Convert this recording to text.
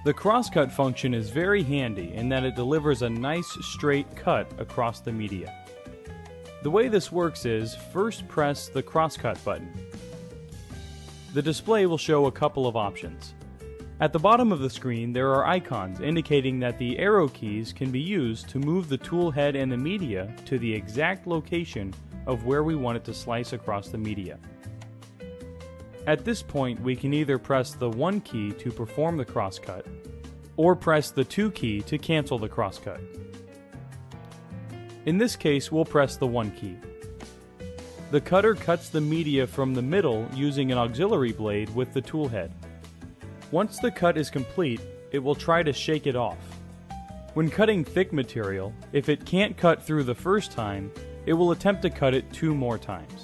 The crosscut function is very handy in that it delivers a nice straight cut across the media. The way this works is, first press the crosscut button. The display will show a couple of options. At the bottom of the screen there are icons indicating that the arrow keys can be used to move the tool head and the media to the exact location of where we want it to slice across the media. At this point we can either press the 1 key to perform the crosscut, or press the 2 key to cancel the crosscut. In this case we'll press the 1 key. The cutter cuts the media from the middle using an auxiliary blade with the tool head. Once the cut is complete, it will try to shake it off. When cutting thick material, if it can't cut through the first time, it will attempt to cut it 2 more times.